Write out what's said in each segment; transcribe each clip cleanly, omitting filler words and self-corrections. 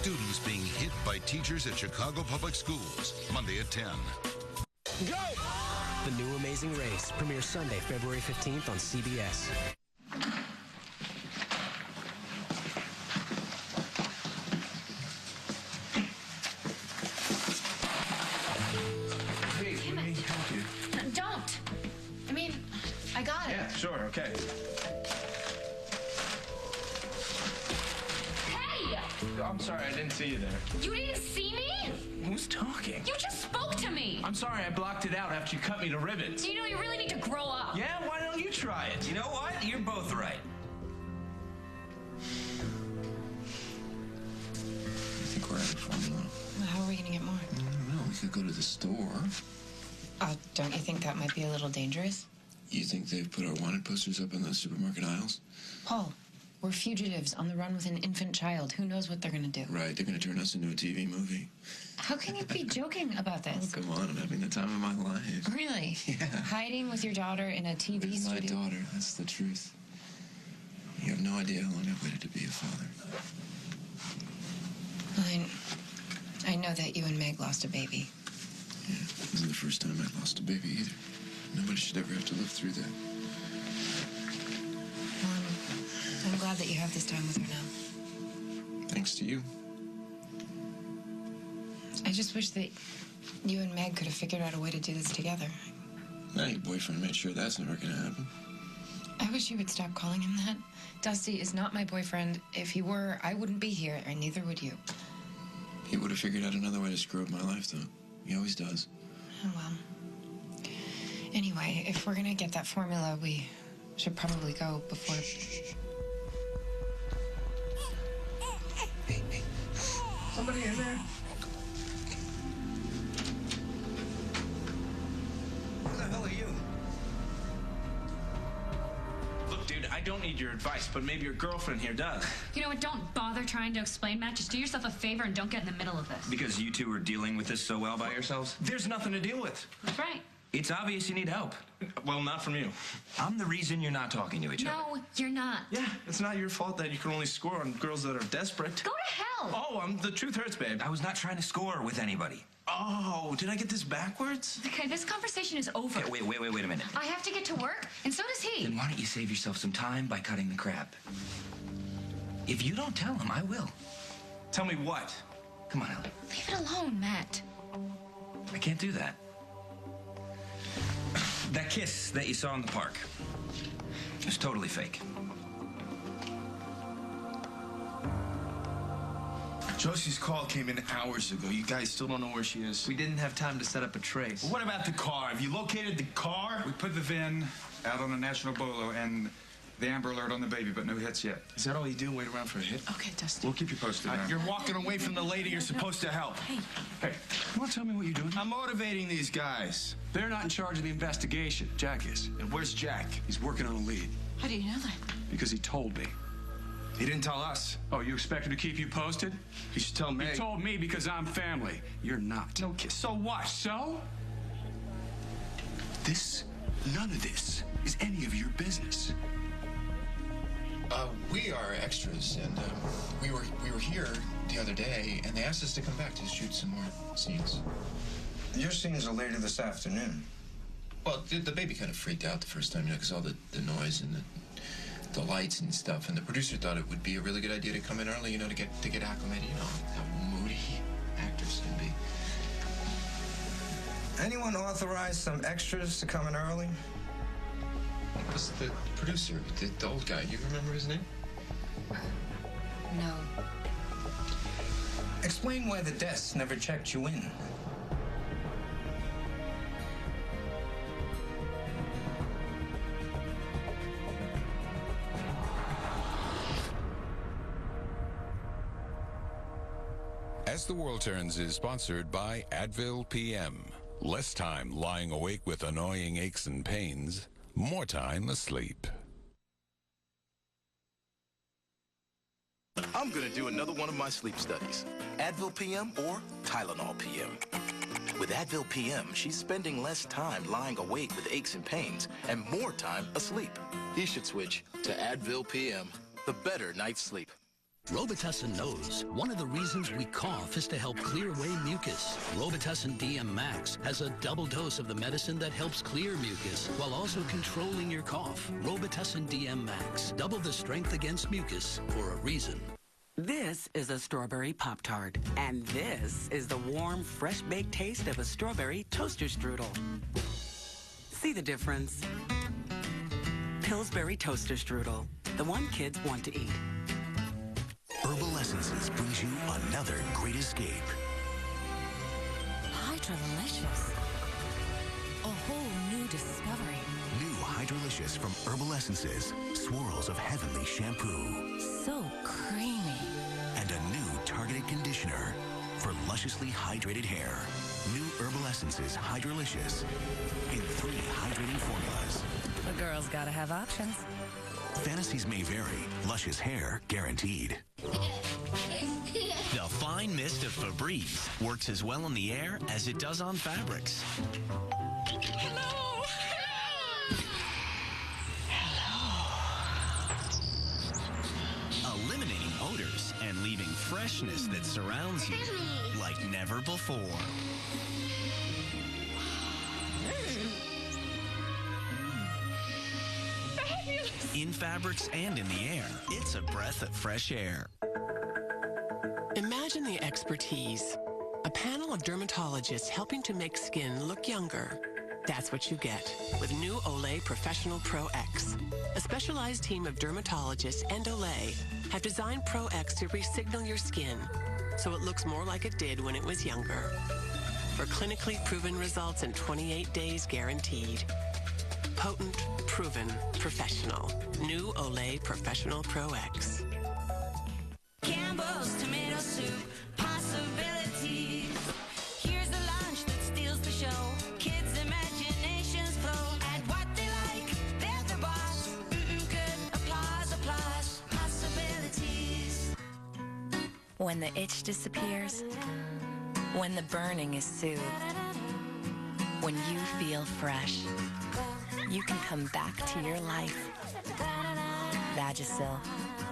Students being hit by teachers at Chicago Public Schools. Monday at 10. Go! The New Amazing Race premieres Sunday, February 15th on CBS. Hey, let me help you. Don't. I mean, I got it. Yeah, sure, okay. Hey! I'm sorry, I didn't see you there. You didn't see me? Who's talking? You just spoke to me. I'm sorry, I blocked it out after you cut me to ribbons. You know, you really need to grow up. Yeah, why don't you try it? You know what? You're both right. I think we're out of formula. Well, how are we going to get more? I don't know. We could go to the store. Don't you think that might be a little dangerous? You think they've put our wanted posters up in the supermarket aisles? Paul, we're fugitives on the run with an infant child. Who knows what they're going to do? Right, they're going to turn us into a TV movie. How can you be joking about Oh, this? come on, I'm having the time of my life. Really? Yeah. Hiding with your daughter in a TV With studio? my daughter, that's the truth. You have no idea how long I've waited to be a father. I know that you and Meg lost a baby. Yeah, it wasn't the first time I lost a baby either. Nobody should ever have to live through that. Well, I'm glad that you have this time with her now. Thanks to you. I just wish that you and Meg could have figured out a way to do this together. Now your boyfriend made sure that's never going to happen. I wish you would stop calling him that. Dusty is not my boyfriend. If he were, I wouldn't be here, and neither would you. He would have figured out another way to screw up my life, though. He always does. Oh, well. Anyway, if we're gonna get that formula, we should probably go before... Hey, hey. Somebody in there? Who the hell are you? Look, dude, I don't need your advice, but maybe your girlfriend here does. You know what? Don't bother trying to explain, Matt. Just do yourself a favor and don't get in the middle of this. Because you two are dealing with this so well by yourselves? There's nothing to deal with. That's right. It's obvious you need help. Well, not from you. I'm the reason you're not talking to each other. No, you're not. Yeah, it's not your fault that you can only score on girls that are desperate. Go to hell. Oh, the truth hurts, babe. I was not trying to score with anybody. Oh, did I get this backwards? Okay, this conversation is over. Okay, wait a minute. I have to get to work, and so does he. Then why don't you save yourself some time by cutting the crap? If you don't tell him, I will. Tell me what? Come on, Ellie. Leave it alone, Matt. I can't do that. That kiss that you saw in the park, it was totally fake. Josie's call came in hours ago. You guys still don't know where she is. We didn't have time to set up a trace. What about the car? Have you located the car? We put the VIN out on the National Bolo and the Amber Alert on the baby, but no hits yet. Is that all you do? Wait around for a hit? Okay, Dusty. We'll keep you posted. man. You're walking away from the lady you're supposed to help. Hey. Hey, you want to tell me what you're doing? I'm motivating these guys. They're not in charge of the investigation. Jack is. And where's Jack? He's working on a lead How do you know that? because he told me. He didn't tell us. Oh, you expect him to keep you posted? You should tell Meg. He told me because I'm family. You're not. No kiss. So what? So? None of this is any of your business. We are extras, and we were here the other day, and they asked us to come back to shoot some more scenes. Your scenes are later this afternoon. Well, the baby kind of freaked out the first time, because all the noise and the lights and stuff, and the producer thought it would be a really good idea to come in early, to get acclimated, how moody actors can be. Anyone authorize some extras to come in early? It was the producer, the old guy. You remember his name? No. Explain why the desk never checked you in. As the World Turns is sponsored by Advil PM. Less time lying awake with annoying aches and pains, more time asleep. I'm gonna do another one of my sleep studies. Advil PM or Tylenol PM. With Advil PM, she's spending less time lying awake with aches and pains and more time asleep. You should switch to Advil PM, the better night's sleep. Robitussin knows one of the reasons we cough is to help clear away mucus. Robitussin DM Max has a double dose of the medicine that helps clear mucus while also controlling your cough. Robitussin DM Max, double the strength against mucus for a reason. This is a strawberry Pop-Tart, and this is the warm, fresh-baked taste of a strawberry toaster strudel. See the difference? Pillsbury Toaster Strudel, the one kids want to eat. Herbal Essences brings you another great escape. Hydrolicious. A whole new discovery. New Hydrolicious from Herbal Essences. Swirls of heavenly shampoo. So creamy. And a new targeted conditioner for lusciously hydrated hair. New Herbal Essences Hydrolicious in 3 hydrating formulas. A girl's gotta have options. Fantasies may vary. Luscious hair guaranteed. The fine mist of Febreze works as well on the air as it does on fabrics. Hello! Eliminating odors and leaving freshness that surrounds you like never before. In fabrics and in the air, it's a breath of fresh air. Imagine the expertise. A panel of dermatologists helping to make skin look younger. That's what you get with new Olay Professional Pro X. A specialized team of dermatologists and Olay have designed Pro X to re-signal your skin so it looks more like it did when it was younger. For clinically proven results in 28 days guaranteed. Potent, proven, professional. New Olay Professional Pro X. Campbell's tomato soup, possibilities. Here's the lunch that steals the show. Kids' imaginations flow at what they like. They're the boss. Good. Applause, applause. Possibilities. When the itch disappears. When the burning is soothed. When you feel fresh. You can come back to your life. Vagisil.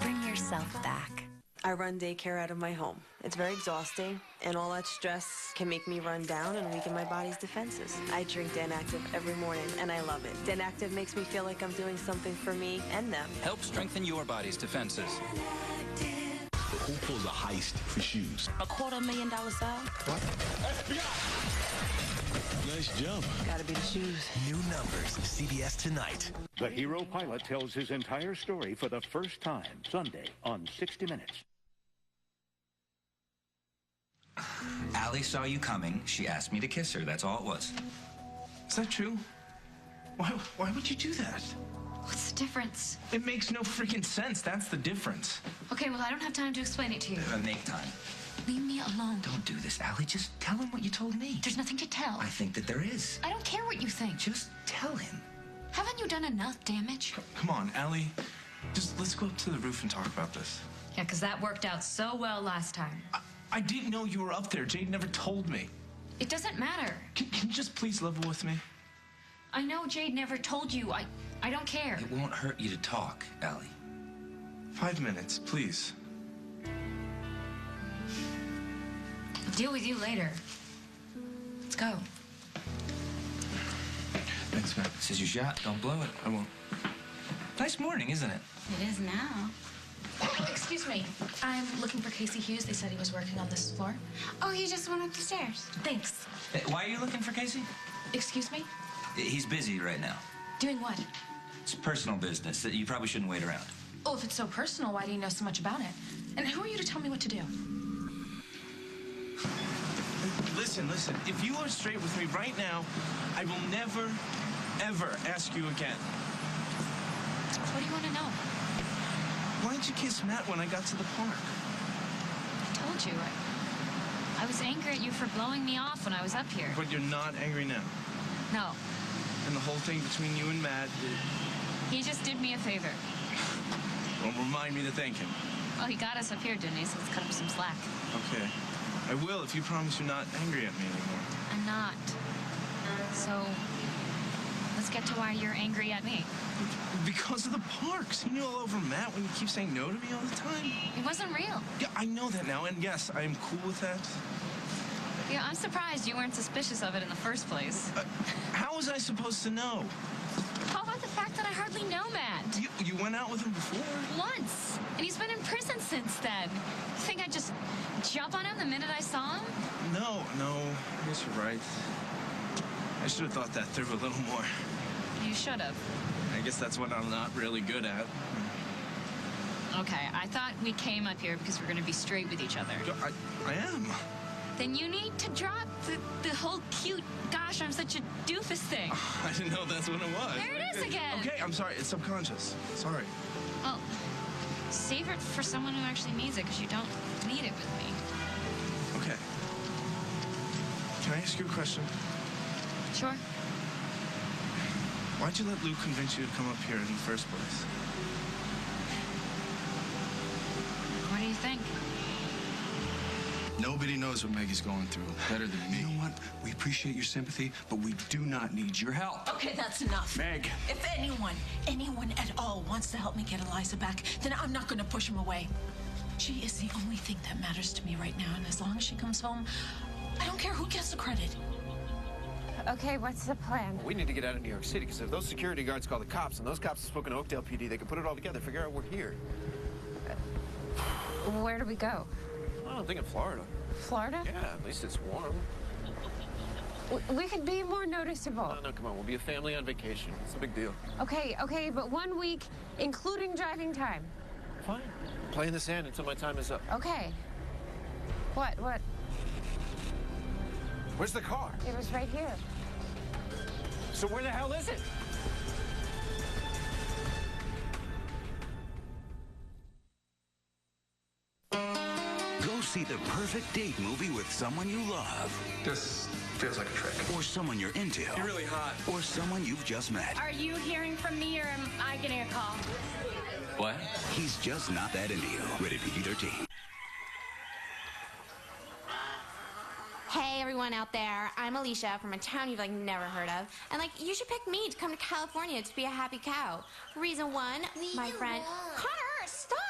Bring yourself back. I run daycare out of my home. It's very exhausting, and all that stress can make me run down and weaken my body's defenses. I drink Dan Active every morning, and I love it. Dan Active makes me feel like I'm doing something for me and them. Help strengthen your body's defenses. Who pulls a heist for shoes? $250,000 sale. What? Nice jump. Gotta be the shoes. New numbers, CBS tonight. The hero pilot tells his entire story for the first time, Sunday on 60 Minutes. Allie saw you coming. She asked me to kiss her. That's all it was. Is that true? Why would you do that? What's the difference? It makes no freaking sense. That's the difference. Okay, well, I don't have time to explain it to you. Make time. Leave me alone. Don't do this, Allie. Just tell him what you told me. There's nothing to tell. I think that there is. I don't care what you think. Just tell him. Haven't you done enough damage? Come on, Allie. Just let's go up to the roof and talk about this. Yeah, because that worked out so well last time. I didn't know you were up there. Jade never told me. It doesn't matter. Can you just please level with me? I know Jade never told you. I don't care. It won't hurt you to talk, Allie. 5 minutes, please. I'll deal with you later. Let's go. Thanks, man. This is your shot. Don't blow it. I won't. Nice morning, isn't it? It is now. Excuse me. I'm looking for Casey Hughes. They said he was working on this floor. Oh, he just went up the stairs. Thanks. Hey, why are you looking for Casey? Excuse me? He's busy right now. Doing what? It's personal business that you probably shouldn't wait around. Oh, if it's so personal, why do you know so much about it? And who are you to tell me what to do? Listen. If you are straight with me right now, I will never, ever ask you again. What do you want to know? Why'd you kiss Matt when I got to the park? I told you. I was angry at you for blowing me off when I was up here. But you're not angry now. No. And the whole thing between you and Matt... He just did me a favor. Well, remind me to thank him. Well, he got us up here, didn't he? So let's cut him some slack. Okay. I will if you promise you're not angry at me anymore. I'm not. So, let's let's get to why you're angry at me. Because of the parks. You all over Matt when you keep saying no to me all the time. It wasn't real. Yeah, I know that now, and yes, I am cool with that. Yeah, I'm surprised you weren't suspicious of it in the first place. How was I supposed to know? How about the fact that I hardly know Matt? You went out with him before? Once. And he's been in prison since then. You think I'd just jump on him the minute I saw him? No. I guess you're right. I should have thought that through a little more. You should have. I guess that's what I'm not really good at. Okay, I thought we came up here because we're going to be straight with each other. I am. Then you need to drop the whole cute, gosh, I'm such a doofus thing. I didn't know that's what it was. There it is again. Okay, I'm sorry. It's subconscious. Sorry. Well, save it for someone who actually needs it, because you don't need it with me. Okay. Can I ask you a question? Sure. Why'd you let Lou convince you to come up here in the first place? What do you think? Nobody knows what Maggie's going through better than me. You know what? We appreciate your sympathy, but we do not need your help. Okay, that's enough. Meg. If anyone at all wants to help me get Eliza back, then I'm not going to push him away. She is the only thing that matters to me right now, and as long as she comes home, I don't care who gets the credit. Okay, what's the plan? We need to get out of New York City, because if those security guards call the cops, and those cops have spoken to Oakdale PD, they can put it all together, figure out we're here. Where do we go? I don't think in Florida. Florida? Yeah, at least it's warm. We could be more noticeable. No, come on. We'll be a family on vacation. It's a big deal. Okay, but 1 week, including driving time. Fine. Play in the sand until my time is up. Okay. What? Where's the car? It was right here. So where the hell is it? Go see the perfect date movie with someone you love. This feels like a trick. Or someone you're into. You're really hot. Or someone you've just met. Are you hearing from me, or am I getting a call? What? He's just not that into you. Rated PG-13. Hey, everyone out there. I'm Alicia from a town you've, never heard of. And, you should pick me to come to California to be a happy cow. Reason one, my friend... Connor, stop!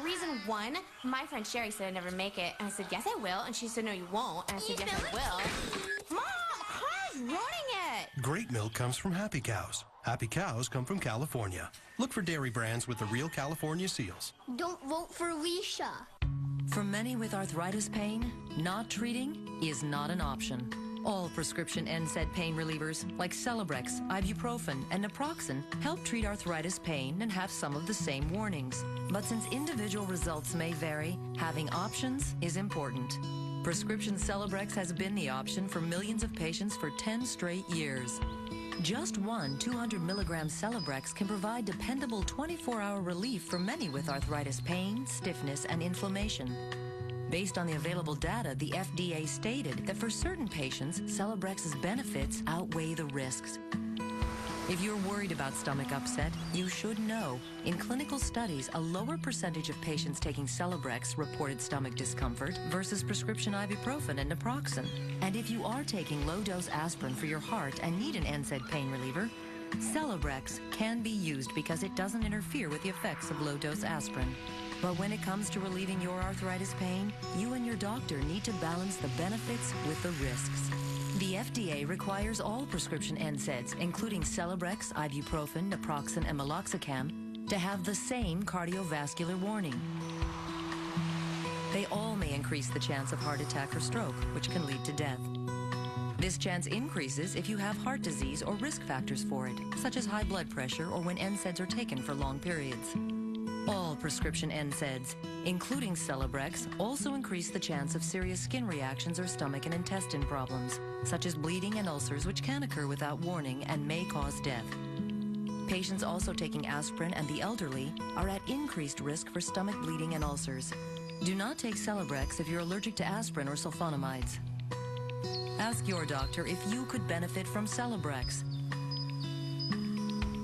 Reason one, my friend Sherry said I'd never make it. And I said, yes, I will. And she said, no, you won't. And I said, yes, I will. Mom, Connor's ruining it! Great milk comes from happy cows. Happy cows come from California. Look for dairy brands with the real California seals. Don't vote for Alicia. For many with arthritis pain, not treating is not an option. All prescription NSAID pain relievers like Celebrex, ibuprofen, and naproxen help treat arthritis pain and have some of the same warnings. But since individual results may vary, having options is important. Prescription Celebrex has been the option for millions of patients for 10 straight years. Just one 200 milligram Celebrex can provide dependable 24-hour relief for many with arthritis pain, stiffness, and inflammation. Based on the available data, the FDA stated that for certain patients, Celebrex's benefits outweigh the risks. If you're worried about stomach upset, you should know. In clinical studies, a lower percentage of patients taking Celebrex reported stomach discomfort versus prescription ibuprofen and naproxen. And if you are taking low-dose aspirin for your heart and need an NSAID pain reliever, Celebrex can be used because it doesn't interfere with the effects of low-dose aspirin. But when it comes to relieving your arthritis pain, you and your doctor need to balance the benefits with the risks. The FDA requires all prescription NSAIDs, including Celebrex, ibuprofen, naproxen, and meloxicam, to have the same cardiovascular warning. They all may increase the chance of heart attack or stroke, which can lead to death. This chance increases if you have heart disease or risk factors for it, such as high blood pressure or when NSAIDs are taken for long periods. All prescription NSAIDs, including Celebrex, also increase the chance of serious skin reactions or stomach and intestine problems, such as bleeding and ulcers, which can occur without warning and may cause death. Patients also taking aspirin and the elderly are at increased risk for stomach bleeding and ulcers. Do not take Celebrex if you're allergic to aspirin or sulfonamides. Ask your doctor if you could benefit from Celebrex.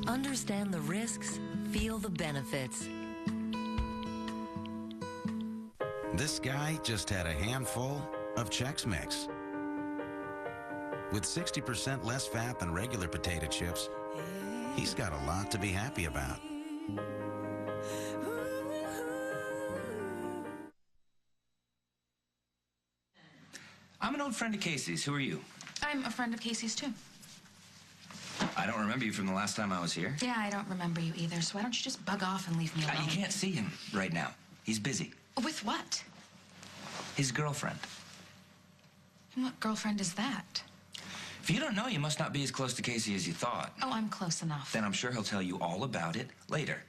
Understand the risks, feel the benefits. This guy just had a handful of Chex Mix. With 60% less fat than regular potato chips, He's got a lot to be happy about. I'm an old friend of Casey's. Who are you? I'm a friend of Casey's, too. I don't remember you from the last time I was here. Yeah, I don't remember you either, so why don't you just bug off and leave me alone? You can't see him right now. He's busy. With what? His girlfriend. And what girlfriend is that? If you don't know, you must not be as close to Casey as you thought. Oh, I'm close enough. Then I'm sure he'll tell you all about it later.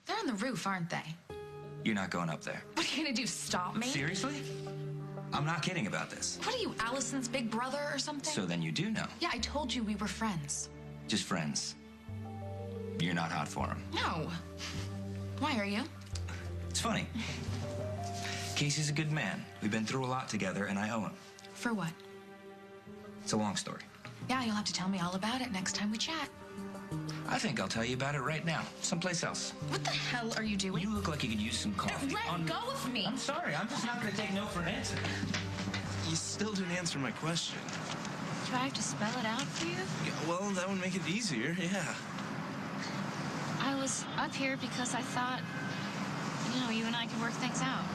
They're on the roof, aren't they? You're not going up there. What are you gonna do, stop me? Seriously? I'm not kidding about this. What are you, Allison's big brother or something? So then you do know. Yeah, I told you we were friends. Just friends. You're not hot for him. No. Why are you? It's funny. Casey's a good man. We've been through a lot together, and I owe him. For what? It's a long story. Yeah, you'll have to tell me all about it next time we chat. I think I'll tell you about it right now, someplace else. What the hell are you doing? You look like you could use some coffee. Let go of me. I'm sorry, I'm just not going to take no for an answer. You still didn't answer my question. Do I have to spell it out for you? Yeah, well, that would make it easier, yeah. I was up here because I thought, you and I could work things out.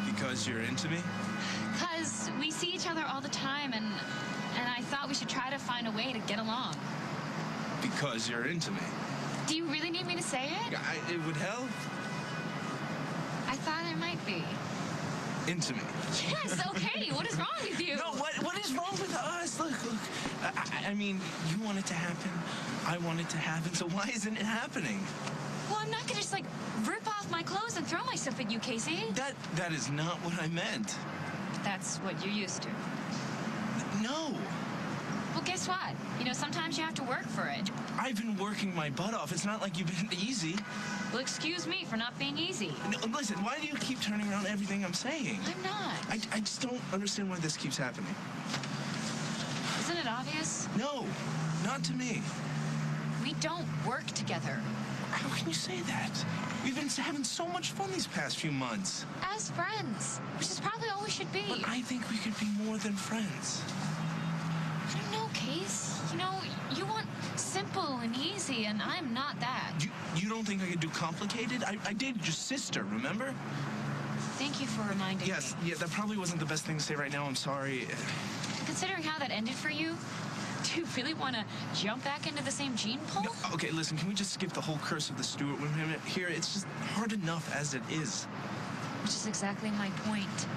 Because you're into me? Because we see each other all the time, and I thought we should try to find a way to get along. Because you're into me. Do you really need me to say it? It would help. I thought it might be. Into me. Yes, okay. What is wrong with you? No, what is wrong with us? Look. I mean, you want it to happen. I want it to happen. So why isn't it happening? Well, I'm not gonna just rip off my clothes and throw myself at you, Casey. That is not what I meant. That's what you're used to. No. Well, guess what? Sometimes you have to work for it. I've been working my butt off. It's not like you've been easy. Well, excuse me for not being easy. No, listen, why do you keep turning around everything I'm saying? I'm not. I just don't understand why this keeps happening. Isn't it obvious? No, not to me. We don't work together. How can you say that? We've been having so much fun these past few months. As friends, which is probably all we should be. But I think we could be more than friends. I don't know, Case. You want simple and easy, and I'm not that. You don't think I could do complicated? I dated your sister, remember? Thank you for reminding me. Yes, yeah, that probably wasn't the best thing to say right now. I'm sorry. Considering how that ended for you, do you really want to jump back into the same gene pool? No, okay, listen, can we just skip the whole curse of the Stewart women here? It's just hard enough as it is. Which is exactly my point.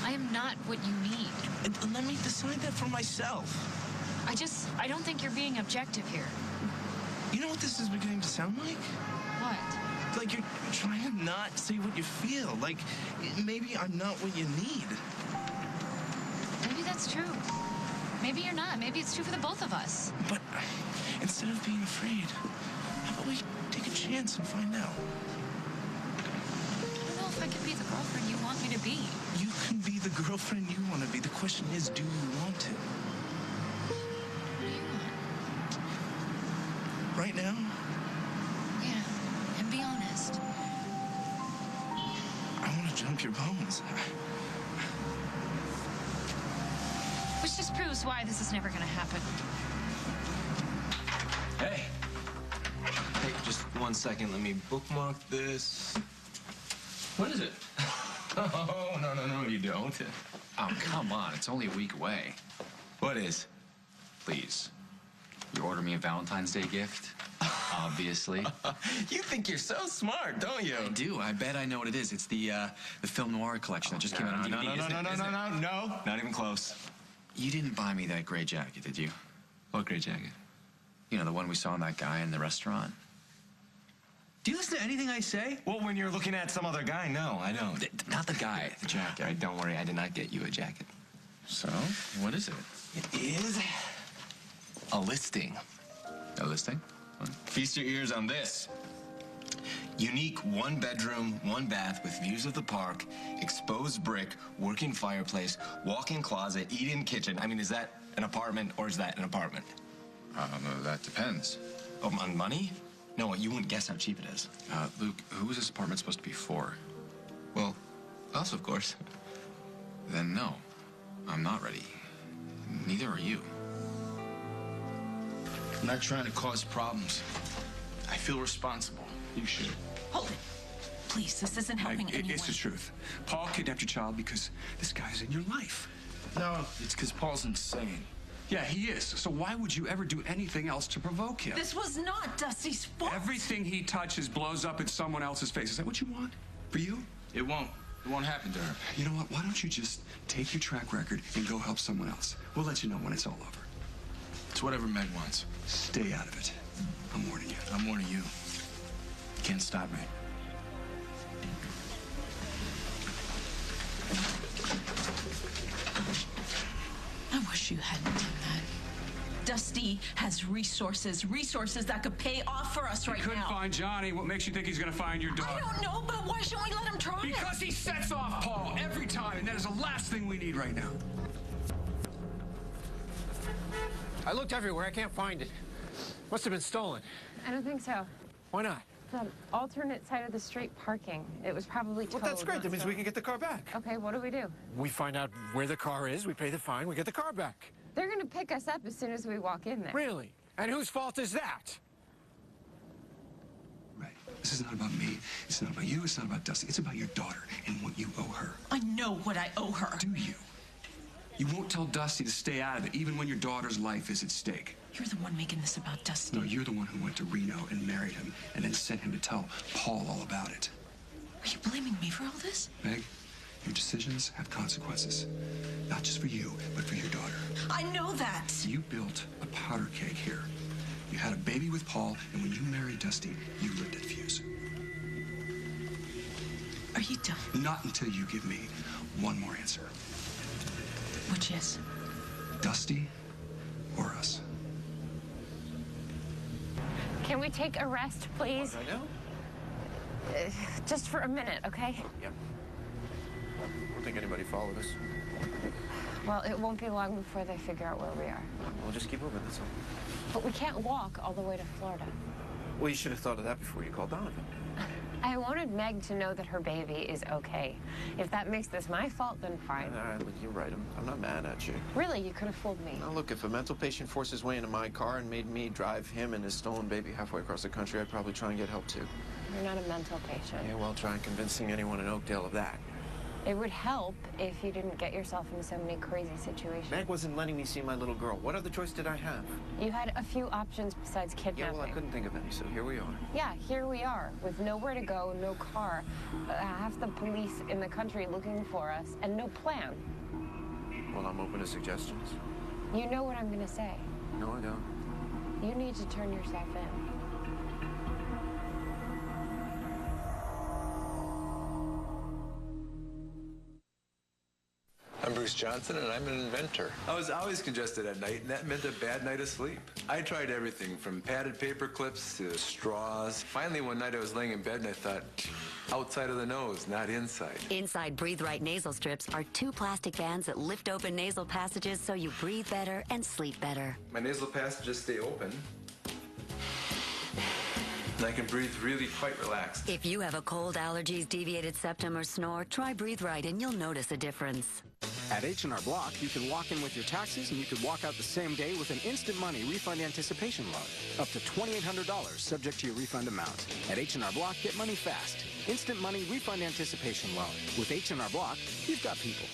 I am not what you need. And let me decide that for myself. I don't think you're being objective here. You know what this is beginning to sound like? What? Like you're trying to not say what you feel. Like maybe I'm not what you need. Maybe that's true. Maybe you're not. Maybe it's true for the both of us. But instead of being afraid, how about we take a chance and find out? I don't know if I could be the girlfriend you want me to be. You can be the girlfriend you want to be. The question is, do you want to? What do you want? Right now? Yeah, and be honest. I want to jump your bones. Which just proves why this is never going to happen. Hey. Hey, just 1 second. Let me bookmark this. What is it? Oh, no, you don't. Oh, come on. It's only a week away. What is? Please. You order me a Valentine's Day gift? Obviously. You think you're so smart, don't you? I do. I bet I know what it is. It's the film noir collection that just came out on DVD. No. Not even close. You didn't buy me that gray jacket, did you? What gray jacket? You know, the one we saw in that guy in the restaurant. Do you listen to anything I say? Well, when you're looking at some other guy, no, I don't. Not the guy, the jacket. All right, don't worry. I did not get you a jacket. So, what is it? It is a listing. A listing? What? Feast your ears on this. Unique 1-bedroom, 1-bath with views of the park, exposed brick, working fireplace, walk-in closet, eat-in kitchen. I mean, is that an apartment or is that an apartment? That depends. Oh, on money? No, you wouldn't guess how cheap it is. Luke, who is this apartment supposed to be for? Well, us, of course. Then no, I'm not ready. Neither are you. I'm not trying to cause problems. I feel responsible. You should. Hold it. Please, this isn't helping anyone. It's the truth. Paul kidnapped your child because this guy's in your life. No, it's because Paul's insane. Yeah, he is. So why would you ever do anything else to provoke him? This was not Dusty's fault. Everything he touches blows up in someone else's face. Is that what you want? For you? It won't. It won't happen to her. You know what? Why don't you just take your track record and go help someone else? We'll let you know when it's all over. It's whatever Meg wants. Stay out of it. I'm warning you. I'm warning you. You can't stop me. I wish you hadn't done that. Dusty has resources that could pay off for us right now. He couldn't find Johnny. What makes you think he's going to find your daughter? I don't know, but why shouldn't we let him try? Because he sets off Paul every time, and that is the last thing we need right now. I looked everywhere. I can't find it. Must have been stolen. I don't think so. Why not? The alternate side of the street parking. It was probably towed. Well, that's great. That means we can get the car back. Okay, what do we do? We find out where the car is, we pay the fine, we get the car back. They're going to pick us up as soon as we walk in there. Really? And whose fault is that? Right. This is not about me. It's not about you. It's not about Dusty. It's about your daughter and what you owe her. I know what I owe her. Do you? You won't tell Dusty to stay out of it, even when your daughter's life is at stake. You're the one making this about Dusty. No, you're the one who went to Reno and married him and then sent him to tell Paul all about it. Are you blaming me for all this? Meg, your decisions have consequences. Not just for you, but for your daughter. I know that. You built a powder keg here. You had a baby with Paul, and when you married Dusty, you lived at Fuse. Are you done? Not until you give me one more answer. Which is? Dusty or us? Can we take a rest, please? Right now? Just for a minute, okay? Yep. I don't think anybody followed us. Well, it won't be long before they figure out where we are. We'll just keep moving, that's all. But we can't walk all the way to Florida. Well, you should have thought of that before you called Donovan. I wanted Meg to know that her baby is okay. If that makes this my fault, then fine. Look, you're right. I'm not mad at you. Really, you could have fooled me. Now, look, if a mental patient forced his way into my car and made me drive him and his stolen baby halfway across the country, I'd probably try and get help, too. You're not a mental patient. Yeah, well, try convincing anyone in Oakdale of that. It would help if you didn't get yourself into so many crazy situations. Meg wasn't letting me see my little girl. What other choice did I have? You had a few options besides kidnapping. Yeah, well, I couldn't think of any, so here we are. Yeah, here we are, with nowhere to go, no car, half the police in the country looking for us, and no plan. Well, I'm open to suggestions. You know what I'm gonna say. No, I don't. You need to turn yourself in. I'm Bruce Johnson, and I'm an inventor. I was always congested at night, and that meant a bad night of sleep. I tried everything, from padded paper clips to straws. Finally, one night I was laying in bed, and I thought, outside of the nose, not inside. Inside Breathe Right nasal strips are 2 plastic bands that lift open nasal passages so you breathe better and sleep better. My nasal passages stay open, and I can breathe really quite relaxed. If you have a cold, allergies, deviated septum, or snore, try Breathe Right, and you'll notice a difference. At H&R Block, you can walk in with your taxes and you can walk out the same day with an instant money refund anticipation loan. Up to $2,800 subject to your refund amount. At H&R Block, get money fast. Instant money refund anticipation loan. With H&R Block, you've got people.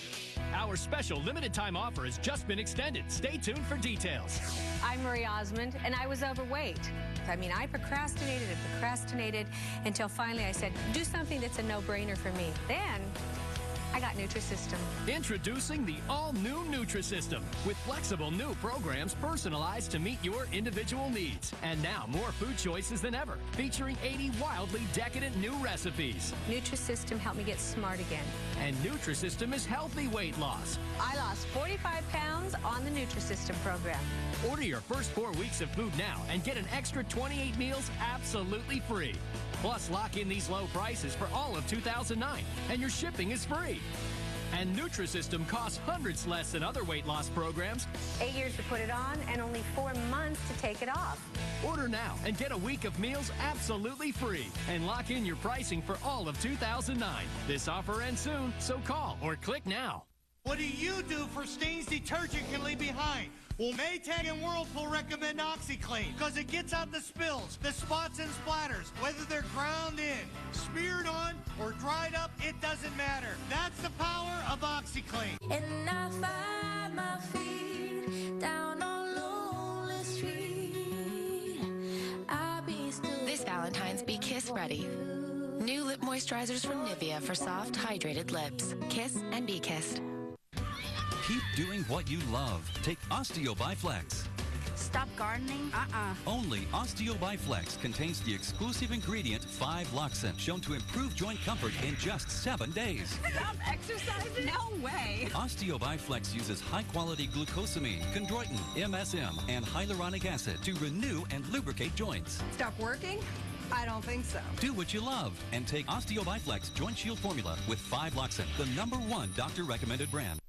Our special limited time offer has just been extended. Stay tuned for details. I'm Marie Osmond, and I was overweight. I mean, I procrastinated and procrastinated until finally I said, do something that's a no-brainer for me. Then I got Nutrisystem. Introducing the all-new Nutrisystem with flexible new programs personalized to meet your individual needs. And now more food choices than ever, featuring 80 wildly decadent new recipes. Nutrisystem helped me get smart again. And Nutrisystem is healthy weight loss. I lost 45 pounds on the Nutrisystem program. Order your first 4 weeks of food now and get an extra 28 meals absolutely free. Plus, lock in these low prices for all of 2009, and your shipping is free. And Nutrisystem costs hundreds less than other weight loss programs. 8 years to put it on and only 4 months to take it off. Order now and get a week of meals absolutely free. And lock in your pricing for all of 2009. This offer ends soon, so call or click now. What do you do for stains detergent can leave behind? Well, Maytag and Whirlpool recommend OxyClean because it gets out the spills, the spots and splatters. Whether they're ground in, smeared on, or dried up, it doesn't matter. That's the power of OxyClean. And I find my feet down on lonely street. I'll be still. This Valentine's, be kiss ready. New lip moisturizers from Nivea for soft, hydrated lips. Kiss and be kissed. Keep doing what you love. Take OsteoBiflex. Stop gardening? Only OsteoBiflex contains the exclusive ingredient 5-Loxin, shown to improve joint comfort in just 7 days. Stop exercising? No way. OsteoBiflex uses high-quality glucosamine, chondroitin, MSM, and hyaluronic acid to renew and lubricate joints. Stop working? I don't think so. Do what you love and take OsteoBiflex Joint Shield Formula with 5-Loxin, the #1 doctor-recommended brand.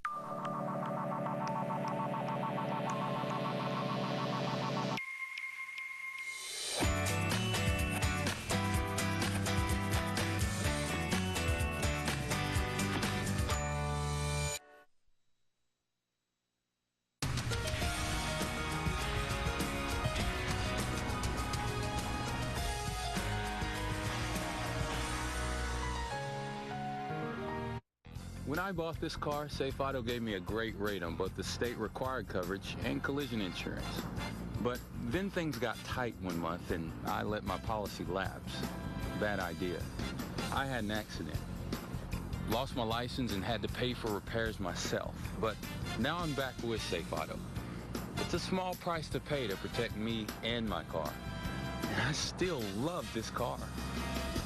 When I bought this car, Safe Auto gave me a great rate on both the state-required coverage and collision insurance. But then things got tight one month and I let my policy lapse. Bad idea. I had an accident. Lost my license and had to pay for repairs myself. But now I'm back with Safe Auto. It's a small price to pay to protect me and my car. And I still love this car.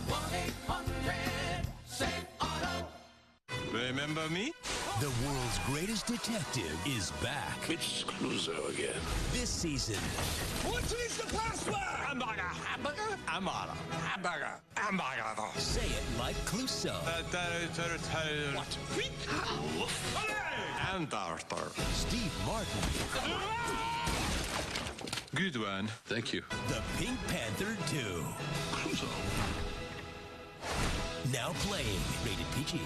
1-800-SAFE-AUTO. Remember me? The world's greatest detective is back. It's Clouseau again. This season. What is the password? Hamburger, hamburger, hamburger, hamburger, hamburger. Say it like Clouseau. What? Hamburger. Steve Martin. Good one. Thank you. The Pink Panther 2. Clouseau. Now playing. Rated PG.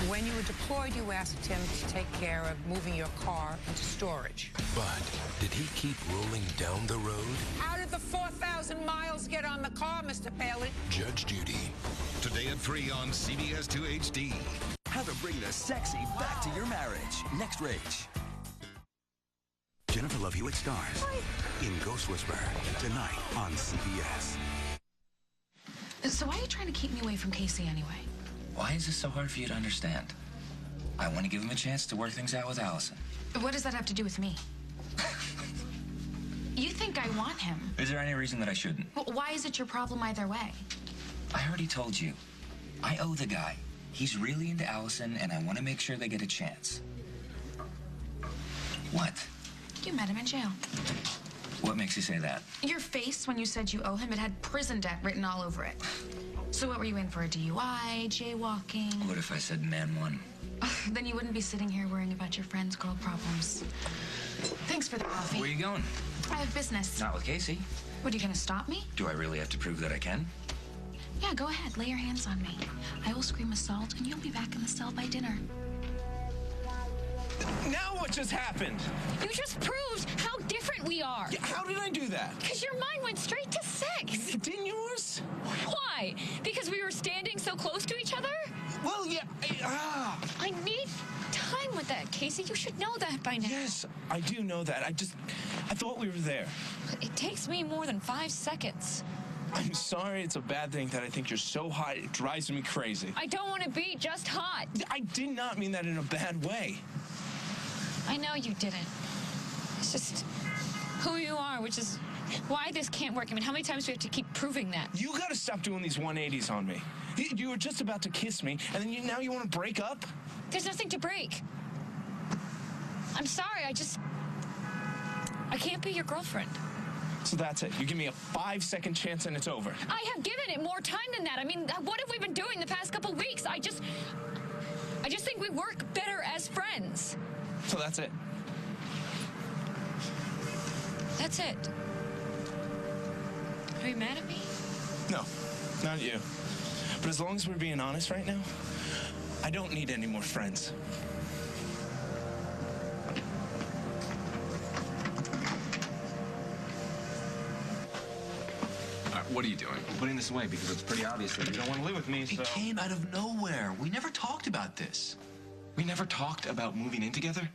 When you were deployed, you asked him to take care of moving your car into storage. But did he keep rolling down the road? How did the 4,000 miles get on the car, Mr. Paley? Judge Judy. Today at 3 on CBS 2 HD. How to bring the sexy back to your marriage. Next Rage. Jennifer Love Hewitt stars in Ghost Whisperer tonight on CBS. So why are you trying to keep me away from Casey anyway? Why is this so hard for you to understand? I want to give him a chance to work things out with Allison. What does that have to do with me? You think I want him. Is there any reason that I shouldn't? Well, why is it your problem either way? I already told you. I owe the guy. He's really into Allison, and I want to make sure they get a chance. What? You met him in jail. What makes you say that? Your face when you said you owe him, it had prison debt written all over it. So what were you in for, a DUI, jaywalking? What if I said man one? Then you wouldn't be sitting here worrying about your friend's girl problems. Thanks for the coffee. Where are you going? I have business. Not with Casey. What, are you going to stop me? Do I really have to prove that I can? Yeah, go ahead. Lay your hands on me. I will scream assault, and you'll be back in the cell by dinner. Now what just happened? You just proved how different we are. Yeah, how did I do that? Because your mind went straight to sex. Didn't yours? Why? Because we were standing so close to each other? Well, yeah. I need time with that, Casey. You should know that by now. Yes, I do know that. I thought we were there. It takes me more than 5 seconds. I'm sorry it's a bad thing that I think you're so hot it drives me crazy. I don't want to be just hot. I did not mean that in a bad way. I know you didn't. It's just who you are, which is why this can't work. I mean, how many times do we have to keep proving that? You gotta stop doing these 180s on me. You were just about to kiss me, and then now you want to break up? There's nothing to break. I'm sorry, I can't be your girlfriend. So that's it. You give me a 5-second chance and it's over. I have given it more time than that. I mean, what have we been doing the past couple weeks? I just think we work better as friends. So that's it. That's it. Are you mad at me? No, not you. But as long as we're being honest right now, I don't need any more friends. What are you doing? I'm putting this away because it's pretty obvious that you don't want to live with me, so... It came out of nowhere. We never talked about this. We never talked about moving in together?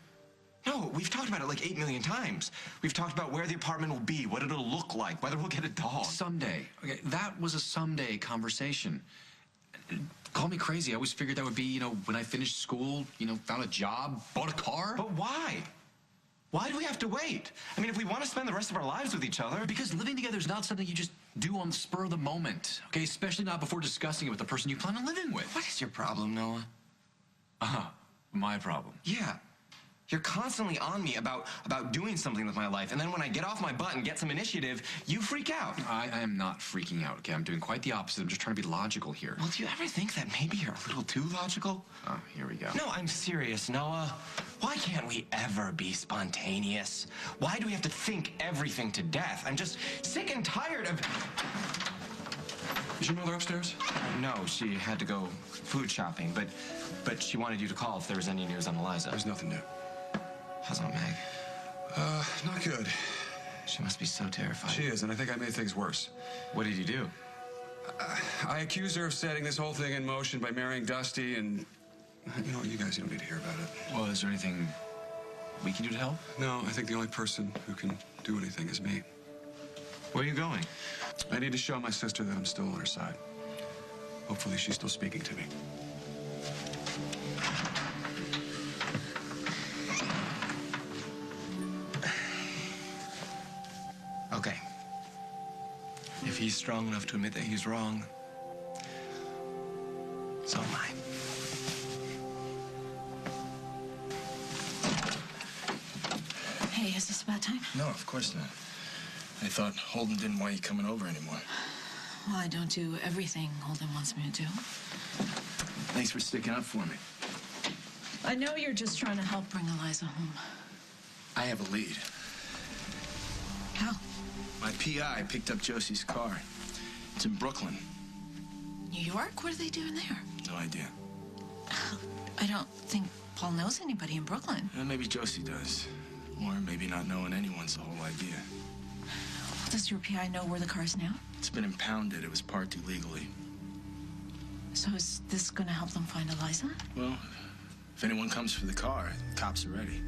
No, we've talked about it like 8 million times. We've talked about where the apartment will be, what it'll look like, whether we'll get a dog. Someday. Okay, that was a someday conversation. Call me crazy. I always figured that would be, when I finished school, found a job, bought a car. But why? Why do we have to wait? I mean, if we want to spend the rest of our lives with each other... Because living together is not something you just do on the spur of the moment, okay? Especially not before discussing it with the person you plan on living with. What is your problem, Noah? My problem. Yeah. You're constantly on me about doing something with my life, and then when I get off my butt and get some initiative, you freak out. I am not freaking out, okay? I'm doing quite the opposite. I'm just trying to be logical here. Well, do you ever think that maybe you're a little too logical? Oh, here we go. No, I'm serious, Noah. Why can't we ever be spontaneous? Why do we have to think everything to death? I'm just sick and tired of... Is your mother upstairs? No, she had to go food shopping, but she wanted you to call if there was any news on Eliza. There's nothing new. How's Aunt Meg? Not good. She must be so terrified. She is, and I think I made things worse. What did you do? I accused her of setting this whole thing in motion by marrying Dusty, and you guys don't need to hear about it. Well, is there anything we can do to help? No, I think the only person who can do anything is me. Where are you going? I need to show my sister that I'm still on her side. Hopefully she's still speaking to me. Okay. If he's strong enough to admit that he's wrong, so am I. Hey, is this about time? No, of course not. I thought Holden didn't want you coming over anymore. Well, I don't do everything Holden wants me to do. Thanks for sticking up for me. I know you're just trying to help bring Eliza home. I have a lead. How? My PI picked up Josie's car. It's in Brooklyn. New York? What are they doing there? No idea. I don't think Paul knows anybody in Brooklyn. Well, maybe Josie does. Or maybe not knowing anyone's the whole idea. Does your PI know where the car is now? It's been impounded. It was parked illegally. So is this going to help them find Eliza? Well, if anyone comes for the car, the cops are ready.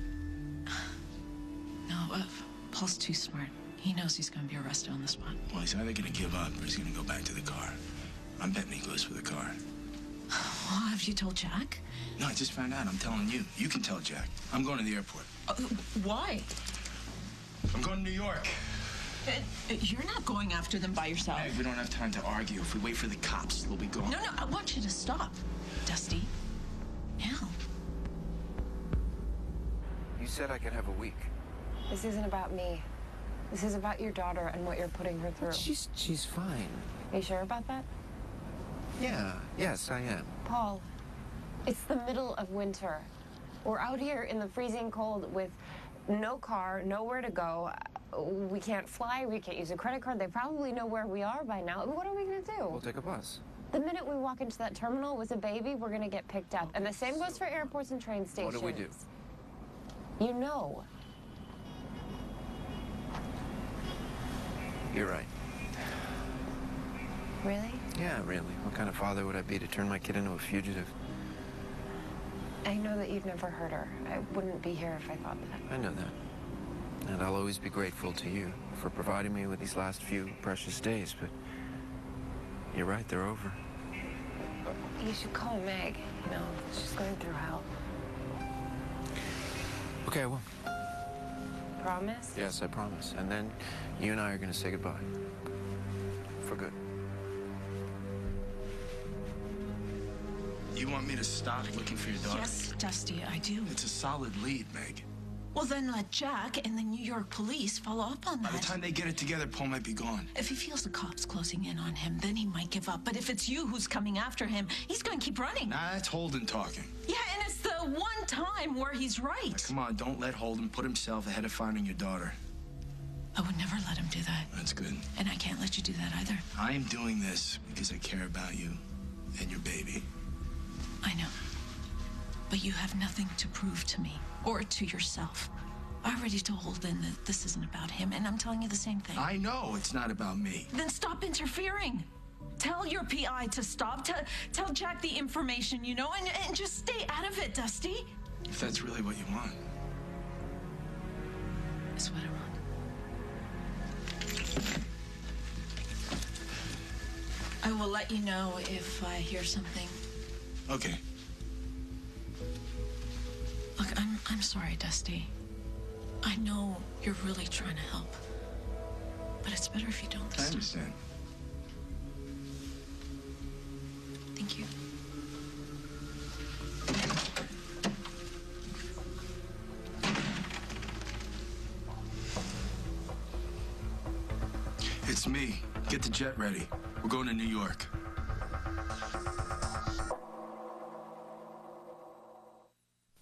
No, Paul's too smart. He knows he's going to be arrested on the spot. Well, he's either going to give up or he's going to go back to the car. I'm betting he goes for the car. Well, have you told Jack? No, I just found out. I'm telling you. You can tell Jack. I'm going to the airport. Why? I'm going to New York. You're not going after them by yourself. Hey, we don't have time to argue. If we wait for the cops, they'll be gone. No, I want you to stop, Dusty. Now. You said I could have a week. This isn't about me. This is about your daughter and what you're putting her through. She's fine. Are you sure about that? Yes, I am. Paul, it's the middle of winter. We're out here in the freezing cold with no car, nowhere to go. We can't fly, we can't use a credit card. They probably know where we are by now. What are we gonna do? We'll take a bus. The minute we walk into that terminal with a baby, we're gonna get picked up. And the same goes for airports and train stations. What do we do? You know. You're right. Really? Yeah, really. What kind of father would I be to turn my kid into a fugitive? I know that you've never hurt her. I wouldn't be here if I thought that. I know that. And I'll always be grateful to you for providing me with these last few precious days, but you're right, they're over. You should call Meg. She's going through hell. Okay, I will. Promise? Yes, I promise. And then you and I are going to say goodbye. For good. You want me to stop looking for your daughter? Yes, Dusty, I do. It's a solid lead, Meg. Well, then let Jack and the New York police follow up on that. By the time they get it together, Paul might be gone. If he feels the cops closing in on him, then he might give up. But if it's you who's coming after him, he's going to keep running. Nah, that's Holden talking. Yeah, and it's the one time where he's right. Now, come on, don't let Holden put himself ahead of finding your daughter. I would never let him do that. That's good. And I can't let you do that either. I am doing this because I care about you and your baby. I know. But you have nothing to prove to me or to yourself. I already told Lynn that this isn't about him, and I'm telling you the same thing. I know it's not about me. Then stop interfering. Tell your PI to stop. Tell Jack the information, you know, and just stay out of it, Dusty. If that's really what you want. It's what I want. I will let you know if I hear something. Okay. Look, I'm sorry, Dusty. I know you're really trying to help. But it's better if you don't this I time. understand. Thank you. It's me. Get the jet ready. We're going to New York.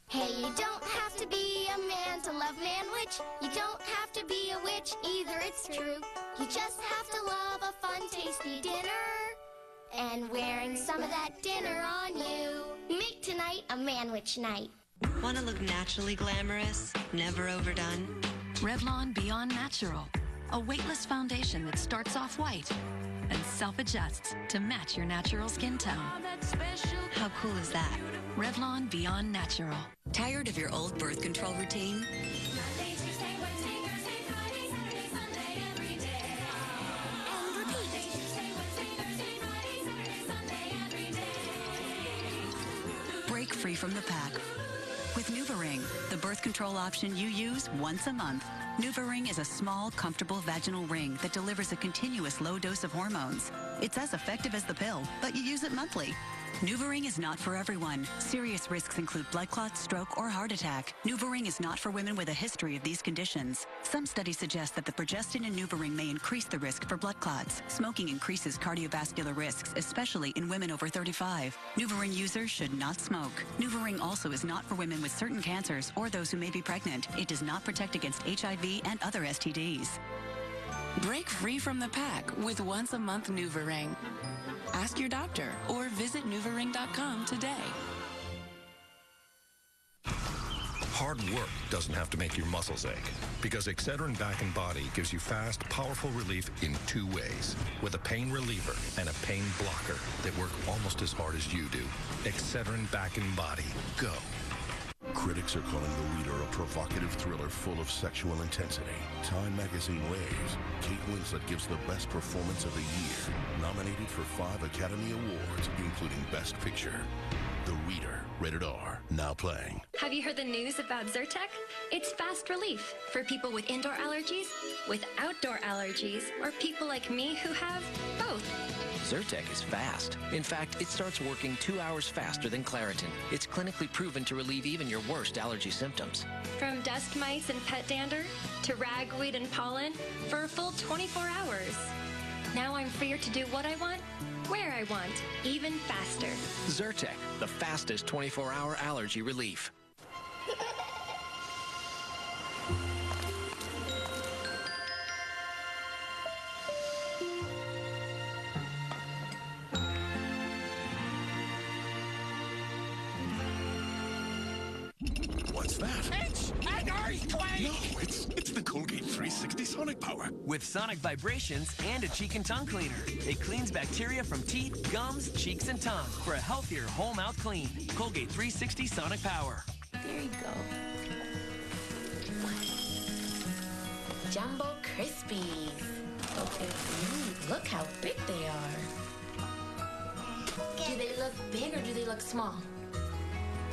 Hey, you don't have to be a man to love Manwich. You don't have to be a witch either, it's true. You just have to love a fun, tasty dinner. And wearing some of that dinner on you. Make tonight a Manwich night. Want to look naturally glamorous, never overdone? Revlon Beyond Natural, a weightless foundation that starts off white and self-adjusts to match your natural skin tone. How cool is that? Revlon Beyond Natural. Tired of your old birth control routine? Break free from the pack with NuvaRing, the birth control option you use once a month. NuvaRing is a small, comfortable vaginal ring that delivers a continuous low dose of hormones. It's as effective as the pill, but you use it monthly. NuvaRing is not for everyone. Serious risks include blood clots, stroke, or heart attack. NuvaRing is not for women with a history of these conditions. Some studies suggest that the progestin in NuvaRing may increase the risk for blood clots. Smoking increases cardiovascular risks, especially in women over 35. NuvaRing users should not smoke. NuvaRing also is not for women with certain cancers or those who may be pregnant. It does not protect against HIV and other STDs. Break free from the pack with once-a-month NuvaRing. Ask your doctor or visit NuvaRing.com today. Hard work doesn't have to make your muscles ache, because Excedrin Back and Body gives you fast, powerful relief in 2 ways, with a pain reliever and a pain blocker that work almost as hard as you do. Excedrin Back and Body. Go. Critics are calling The Reader a provocative thriller full of sexual intensity. Time magazine raves Kate Winslet gives the best performance of the year, nominated for 5 Academy Awards, including Best Picture. The Reader, rated R, now playing. Have you heard the news about Zyrtec? It's fast relief for people with indoor allergies, with outdoor allergies, or people like me who have both. Zyrtec is fast. In fact, it starts working 2 hours faster than Claritin. It's clinically proven to relieve even your worst allergy symptoms. From dust mites and pet dander to ragweed and pollen for a full 24 hours. Now I'm freer to do what I want, where I want, even faster. Zyrtec, the fastest 24-hour allergy relief. What's that? It's an earthquake! No, it's the Colgate 360 Sonic Power. With sonic vibrations and a cheek and tongue cleaner. It cleans bacteria from teeth, gums, cheeks, and tongue for a healthier whole mouth clean. Colgate 360 Sonic Power. There you go. Jumbo Crispies. Okay, look how big they are. Do they look big or do they look small?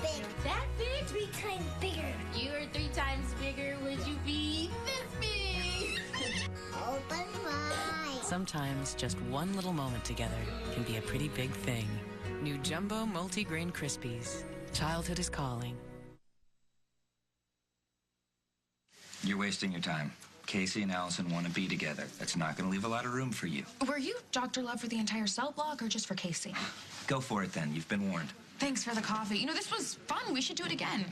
Big. That big? 3 times bigger. You are 3 times bigger. Would you be this big? Open wide. Sometimes just one little moment together can be a pretty big thing. New Jumbo Multigrain Crispies. Childhood is calling. You're wasting your time. Casey and Allison want to be together. That's not going to leave a lot of room for you. Were you Dr. Love for the entire cell block or just for Casey? Go for it then. You've been warned. Thanks for the coffee. You know, this was fun. We should do it again.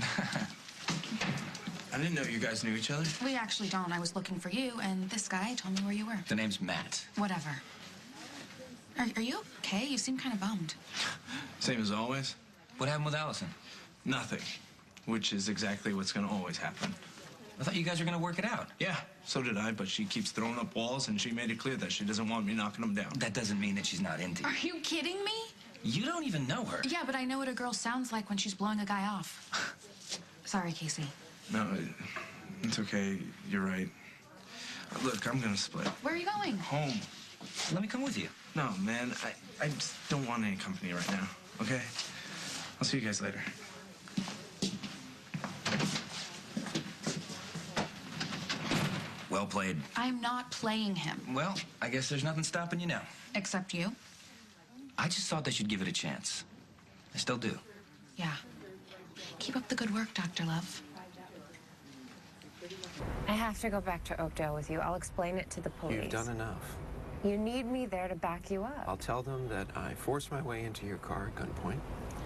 I didn't know you guys knew each other. We actually don't. I was looking for you, and this guy told me where you were. The name's Matt. Whatever. Are you okay? You seem kind of bummed. Same as always. What happened with Allison? Nothing, which is exactly what's going to always happen. I thought you guys were gonna work it out. Yeah, so did I, but she keeps throwing up walls, and she made it clear that she doesn't want me knocking them down. That doesn't mean that she's not into you. Are you kidding me? You don't even know her. Yeah, but I know what a girl sounds like when she's blowing a guy off. Sorry, Casey. No, it's okay. You're right. Look, I'm gonna split. Where are you going? Home. Let me come with you. No, man, I just don't want any company right now, okay? I'll see you guys later. Well played. I'm not playing him. Well, I guess there's nothing stopping you now. Except you? I just thought that you'd give it a chance. I still do. Yeah. Keep up the good work, Dr. Love. I have to go back to Oakdale with you. I'll explain it to the police. You've done enough. You need me there to back you up. I'll tell them that I forced my way into your car at gunpoint.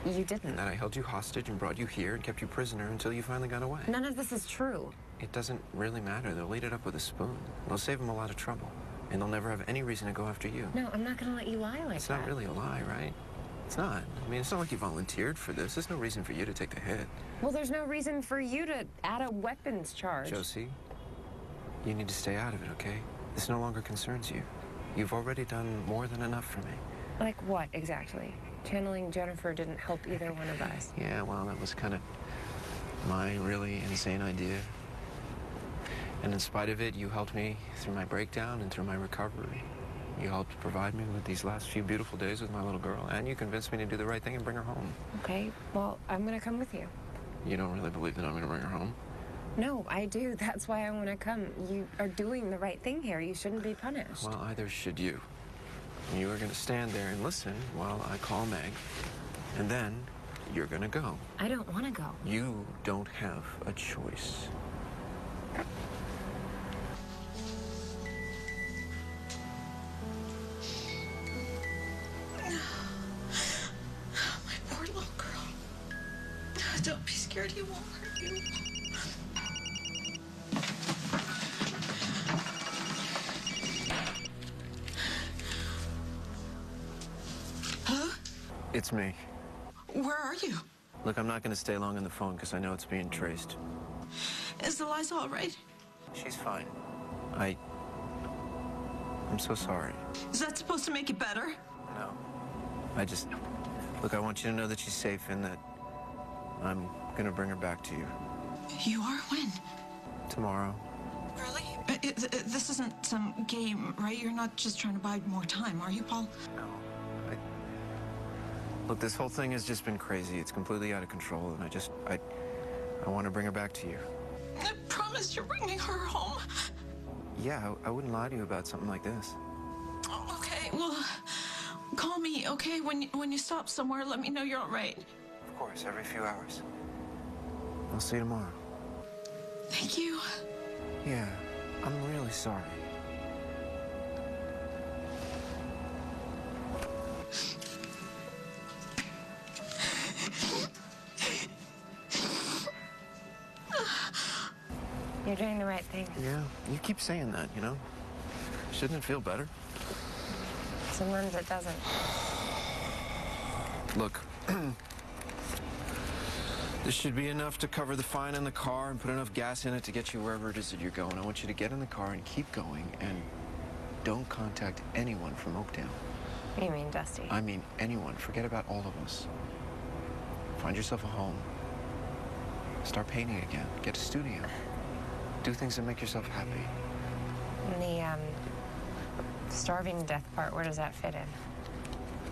You didn't. And that I held you hostage and brought you here and kept you prisoner until you finally got away. None of this is true. It doesn't really matter. They'll eat it up with a spoon. They'll save them a lot of trouble. And they'll never have any reason to go after you. No, I'm not going to let you lie like It's that. not really a lie, right? It's not. I mean, it's not like you volunteered for this. There's no reason for you to take the hit. Well, there's no reason for you to add a weapons charge. Josie, you need to stay out of it, okay? This no longer concerns you. You've already done more than enough for me. Like what, exactly? Channeling Jennifer didn't help either one of us. Yeah, well, that was kind of my really insane idea. And in spite of it, you helped me through my breakdown and through my recovery. You helped provide me with these last few beautiful days with my little girl, and you convinced me to do the right thing and bring her home. Okay, well, I'm going to come with you. You don't really believe that I'm going to bring her home? No, I do. That's why I want to come. You are doing the right thing here. You shouldn't be punished. Well, either should you. You are going to stand there and listen while I call Meg, and then you're going to go. I don't want to go. You don't have a choice. My poor little girl. Don't be scared, he won't hurt you. Hello? It's me. Where are you? Look, I'm not going to stay long on the phone because I know it's being traced. Is Eliza all right? She's fine. I'm so sorry. Is that supposed to make it better? No. Look, I want you to know that she's safe and that I'm going to bring her back to you. You are? When? Tomorrow. Really? This isn't some game, right? You're not just trying to buy more time, are you, Paul? No. Look, this whole thing has just been crazy. It's completely out of control, and I want to bring her back to you. I promise you're bringing her home. Yeah, I wouldn't lie to you about something like this. Oh, okay, well, call me, okay? When you stop somewhere, let me know you're all right. Of course, every few hours. I'll see you tomorrow. Thank you. Yeah, I'm really sorry. You're doing the right thing. Yeah, you keep saying that, you know? Shouldn't it feel better? Sometimes it doesn't. Look, this should be enough to cover the fine in the car and put enough gas in it to get you wherever it is that you're going. I want you to get in the car and keep going, and don't contact anyone from Oakdale. What do you mean, Dusty? I mean anyone. Forget about all of us. Find yourself a home. Start painting again. Get a studio. Do things that make yourself happy. And the starving to death part, where does that fit in?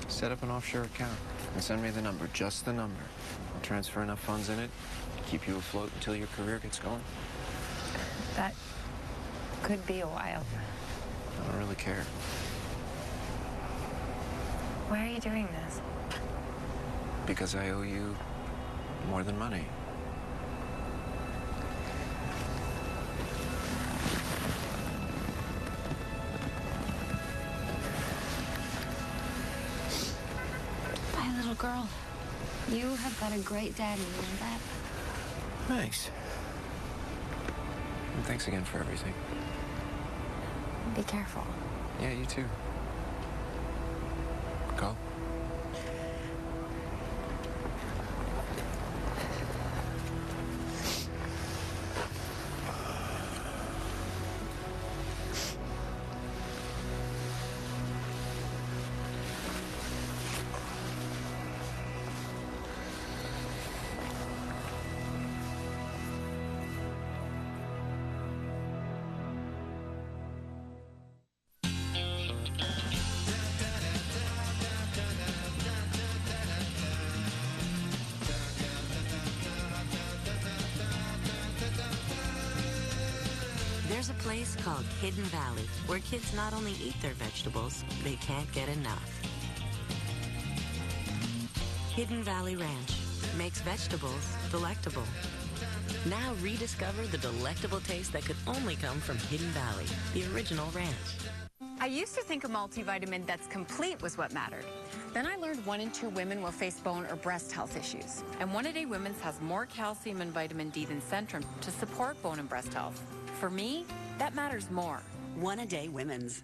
Set up an offshore account and send me the number, just the number. I'll transfer enough funds in it, keep you afloat until your career gets going. That could be a while. I don't really care. Why are you doing this? Because I owe you more than money. Bye, little girl. You have got a great daddy, you know that? Thanks. And thanks again for everything. Be careful. Yeah, you too. Go. There's a place called Hidden Valley where kids not only eat their vegetables, they can't get enough. Hidden Valley Ranch makes vegetables delectable. Now rediscover the delectable taste that could only come from Hidden Valley, the original ranch. I used to think a multivitamin that's complete was what mattered. Then I learned 1 in 2 women will face bone or breast health issues. And 1 A Day Women's has more calcium and vitamin D than Centrum to support bone and breast health. For me, that matters more. 1 A Day Women's.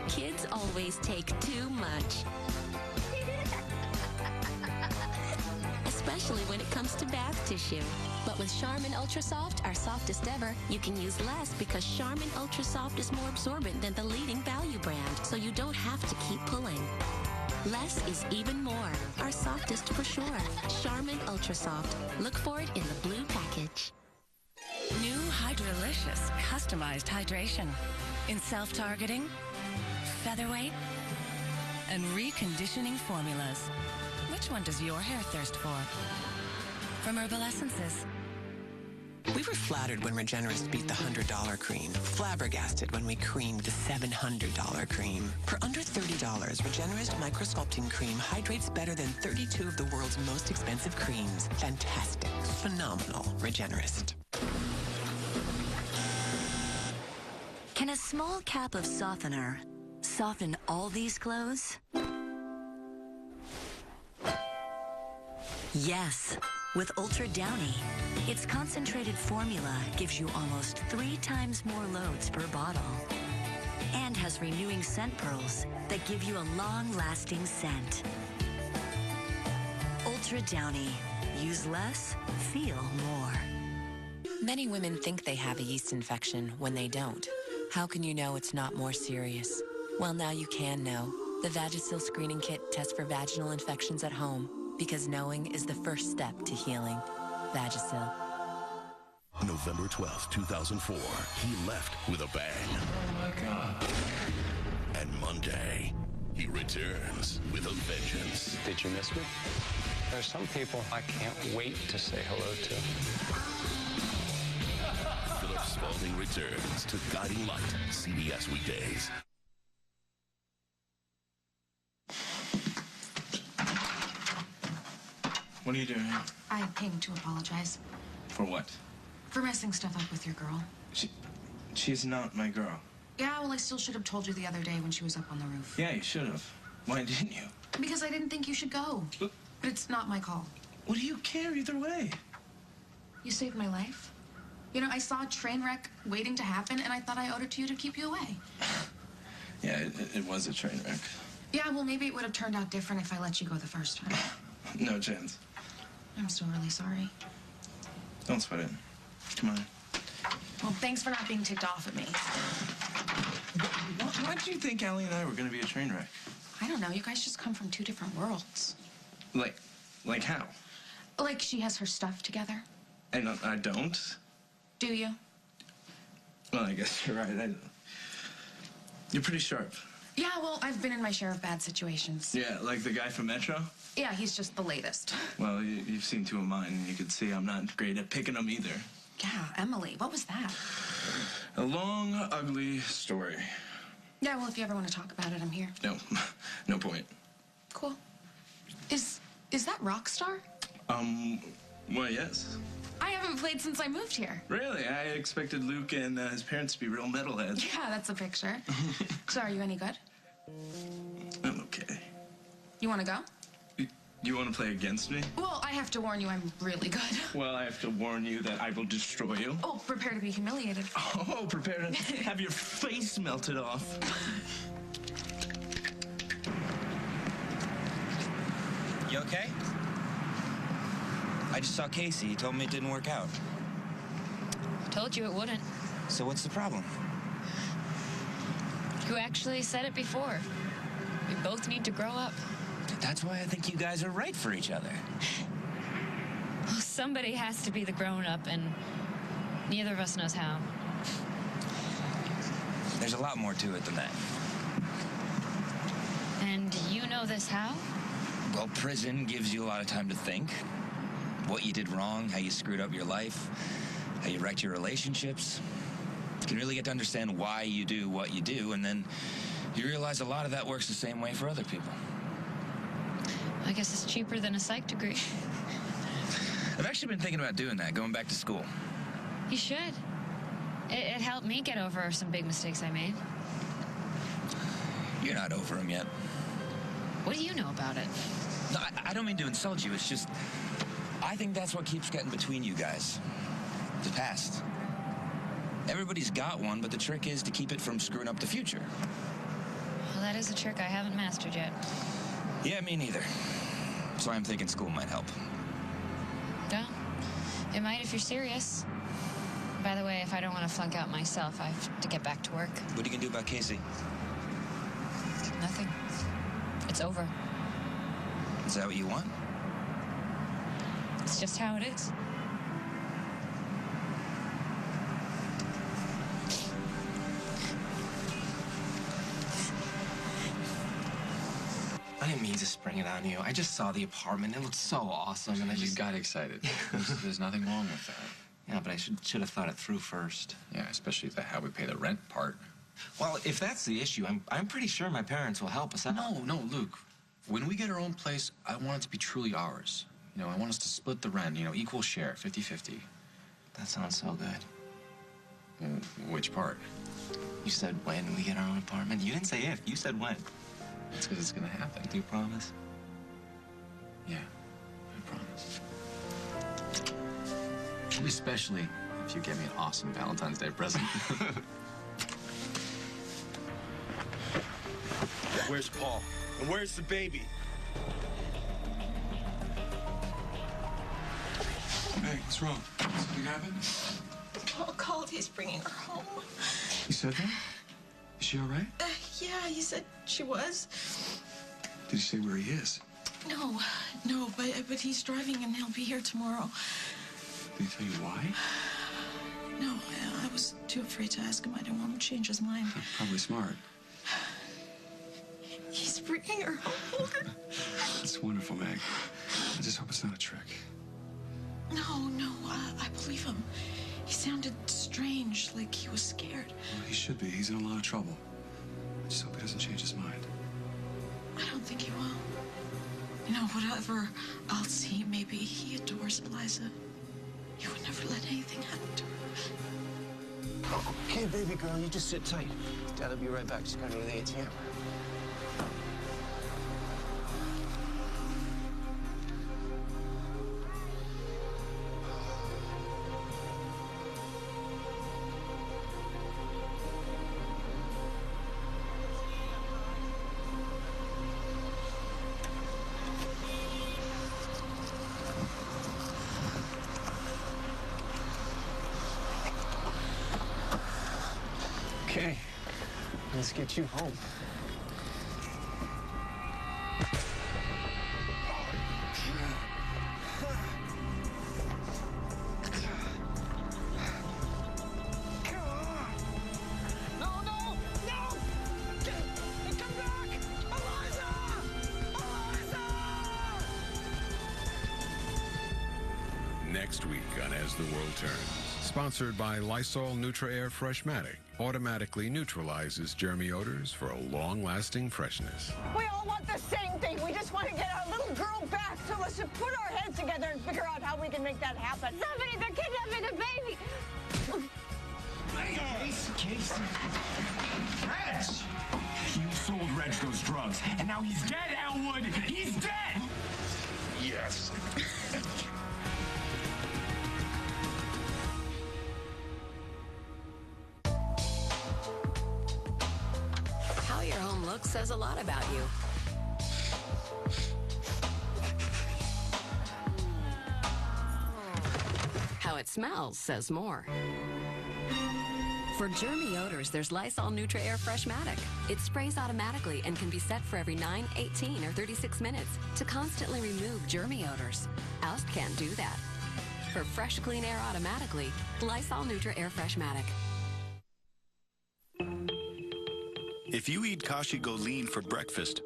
Kids always take too much. Especially when it comes to bath tissue. But with Charmin Ultra Soft, our softest ever, you can use less because Charmin Ultra Soft is more absorbent than the leading value brand, so you don't have to keep pulling. Less is even more. Our softest for sure. Charmin Ultra Soft. Look for it in the blue package. New Hydrolicious customized hydration in self-targeting, featherweight, and reconditioning formulas. Which one does your hair thirst for? From Herbal Essences. We were flattered when Regenerist beat the $100 cream, flabbergasted when we creamed the $700 cream. For under $30, Regenerist Microsculpting Cream hydrates better than 32 of the world's most expensive creams. Fantastic, phenomenal Regenerist. Can a small cap of softener soften all these clothes? Yes, with Ultra Downy. Its concentrated formula gives you almost 3 times more loads per bottle and has renewing scent pearls that give you a long-lasting scent. Ultra Downy. Use less, feel more. Many women think they have a yeast infection when they don't. How can you know it's not more serious? Well, now you can know. The Vagisil Screening Kit tests for vaginal infections at home, because knowing is the first step to healing. Vagisil. November 12th, 2004, he left with a bang. Oh my God. And Monday, he returns with a vengeance. Did you miss me? There's some people I can't wait to say hello to. Philip Spaulding returns to Guiding Light, CBS weekdays. What are you doing? I came to apologize For what? for messing stuff up with your girl. She's not my girl. Yeah, well, I still should have told you the other day when she was up on the roof. Yeah, you should have. Why didn't you? Because I didn't think you should go. But it's not my call. What do you care either way? You saved my life. You know, I saw a train wreck waiting to happen, and I thought I owed it to you to keep you away. Yeah, it was a train wreck. Yeah, well, maybe it would have turned out different if I let you go the first time. No chance. I'm still really sorry. Don't sweat it. Come on. Well, thanks for not being ticked off at me. Why did you think Allie and I were going to be a train wreck? I don't know. You guys just come from 2 different worlds. Like how? Like she has her stuff together. And I don't? Do you? Well, I guess you're right. You're pretty sharp. Yeah, well, I've been in my share of bad situations. Yeah, like the guy from Metro? Yeah, he's just the latest. Well, you've seen 2 of mine, and you can see I'm not great at picking them either. Yeah, Emily, what was that? A long, ugly story. Yeah, well, if you ever want to talk about it, I'm here. No, no point. Cool. Is that Rockstar? Well, yes. I haven't played since I moved here. Really? I expected Luke and his parents to be real metalheads. Yeah, that's a picture. So are you any good? I'm okay. You want to go? You want to play against me? Well, I have to warn you, I'm really good. Well, I have to warn you that I will destroy you. Oh, prepare to be humiliated. Oh, prepare to have your face melted off. You okay? I just saw Casey. He told me it didn't work out. I told you it wouldn't. So what's the problem? You actually said it before. We both need to grow up. That's why I think you guys are right for each other. Well, somebody has to be the grown-up, and neither of us knows how. There's a lot more to it than that. And you know this how? Well, prison gives you a lot of time to think. what you did wrong, how you screwed up your life, how you wrecked your relationships. You can really get to understand why you do what you do, and then you realize a lot of that works the same way for other people. I guess it's cheaper than a psych degree. I've actually been thinking about doing that, going back to school. You should. It helped me get over some big mistakes I made. You're not over them yet. What do you know about it? No, I don't mean to insult you. It's just, I think that's what keeps getting between you guys. The past. Everybody's got one, but the trick is to keep it from screwing up the future. Well, that is a trick I haven't mastered yet. Yeah, me neither. So I'm thinking school might help. Yeah, it might if you're serious. By the way, if I don't want to flunk out myself, I have to get back to work. What are you gonna do about Casey? Nothing. It's over. Is that what you want? It's just how it is. I didn't mean to spring it on you. I just saw the apartment. It looked so awesome, and I just got excited. There's nothing wrong with that. Yeah, but I should have thought it through first. Yeah, especially the how we pay the rent part. Well, if that's the issue, I'm pretty sure my parents will help us out. No, Luke. When we get our own place, I want it to be truly ours. You know, I want us to split the rent, equal share, 50-50. That sounds so good. Well, which part? You said when we get our own apartment. You didn't say if. You said when. That's because it's gonna happen. Do you promise? Yeah, I promise. Especially if you get me an awesome Valentine's Day present. Where's Paul? And where's the baby? Hey, what's wrong? Something happened? Paul called. He's bringing her home. You said that? Is she all right? Yeah, he said she was. Did he say where he is? No, but he's driving and he'll be here tomorrow. Did he tell you why? No, I was too afraid to ask him. I didn't want him to change his mind. Probably smart. He's bringing her home. That's wonderful, Meg. I just hope it's not a trick. No, I believe him. He sounded strange, like he was scared. Well, he should be. He's in a lot of trouble. I just hope he doesn't change his mind. I don't think he will. Whatever else he may be, he adores Eliza. He would never let anything happen to her. Okay, baby girl, you just sit tight. Dad'll be right back. Just gotta go to the ATM. Okay, let's get you home. Next week on As the World Turns. Sponsored by Lysol Neutra Air Freshmatic. Automatically neutralizes germy odors for a long-lasting freshness. We all want the same thing. We just want to get our little girl back. So let's just put our heads together and figure out how we can make that happen. Somebody, they're kidnapping the baby. Casey. Reg! You sold Reg those drugs, and now he's dead, Elwood! He's dead! Yes. How your home looks says a lot about you. How it smells says more. For germy odors, there's Lysol Neutra Air Freshmatic. It sprays automatically and can be set for every 9, 18, or 36 minutes to constantly remove germy odors. Oust can't do that. For fresh, clean air automatically, Lysol Neutra Air Freshmatic. If you eat Kashi Go Lean for breakfast,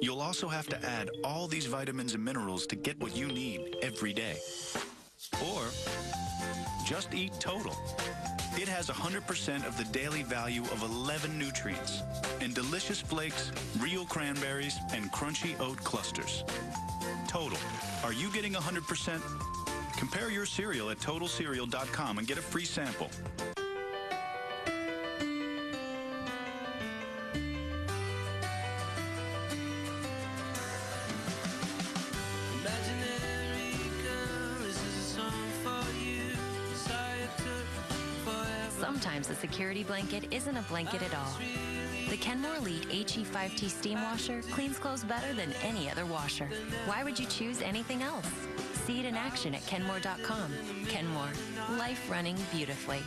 you'll also have to add all these vitamins and minerals to get what you need every day. Or just eat Total. It has 100% of the daily value of 11 nutrients and delicious flakes, real cranberries, and crunchy oat clusters. Total. Are you getting 100%? Compare your cereal at TotalCereal.com and get a free sample. Sometimes a security blanket isn't a blanket at all. The Kenmore Elite HE5T steam washer cleans clothes better than any other washer. Why would you choose anything else? See it in action at Kenmore.com. Kenmore, life running beautifully.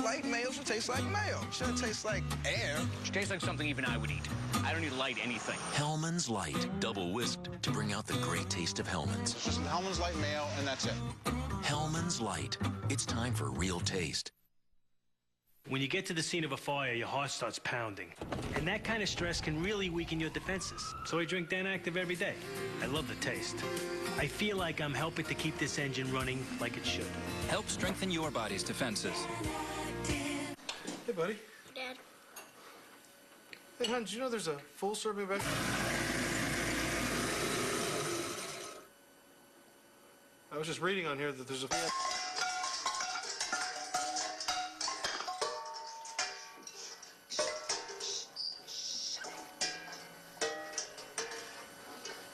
Light mayo should taste like mayo. Shouldn't taste like air. Should taste like something even I would eat. I don't need light anything. Hellman's Light, double whisked to bring out the great taste of Hellman's. Just Hellman's Light mayo, and that's it. Hellman's Light. It's time for real taste. When you get to the scene of a fire, your heart starts pounding. And that kind of stress can really weaken your defenses. So I drink Dan Active every day. I love the taste. I feel like I'm helping to keep this engine running like it should. Help strengthen your body's defenses. Hey, buddy. Dad. Hey, hon, did you know there's a full serving of I was just reading on here that there's a...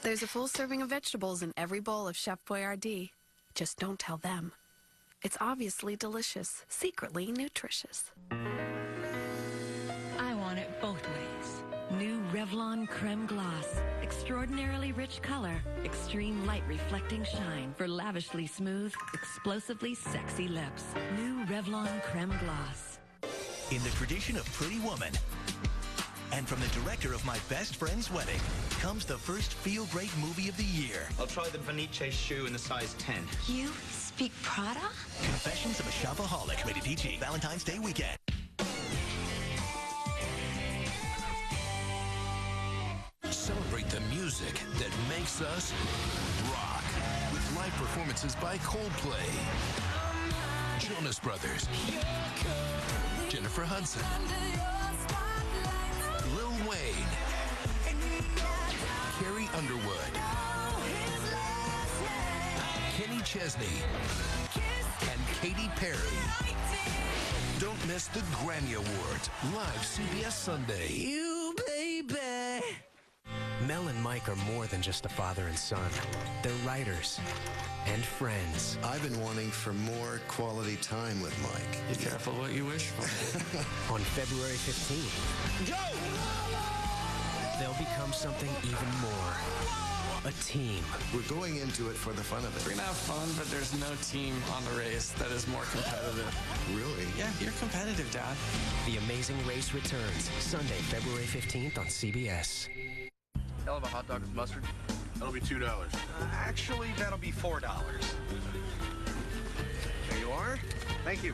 There's a full serving of vegetables in every bowl of Chef Boyardee. Just don't tell them. It's obviously delicious, secretly nutritious. I want it both ways. New Revlon Creme Gloss. Extraordinarily rich color, extreme light reflecting shine for lavishly smooth, explosively sexy lips. New Revlon Creme Gloss. In the tradition of Pretty Woman, and from the director of My Best Friend's Wedding, comes the first feel-great movie of the year. I'll try the Vanice shoe in the size 10. You speak Prada? Confessions of a Shopaholic, rated PG, Valentine's Day weekend. Celebrate the music that makes us rock with live performances by Coldplay, Jonas Brothers, Jennifer Hudson, Lil Wayne, Carrie Underwood, Kenny Chesney, and Katy Perry. Don't miss the Grammy Awards, live CBS Sunday. You, baby. Mel and Mike are more than just a father and son. They're writers and friends. I've been wanting for more quality time with Mike. Be careful what you wish for. On February 15th, Go! they'll become something even more. A team. We're going into it for the fun of it. We're gonna have fun, but there's no team on the race that is more competitive. Really? Yeah, you're competitive, Dad. The Amazing Race returns Sunday, February 15th on CBS. I'll have a hot dog with mustard. That'll be $2. Actually, that'll be $4. There you are. Thank you.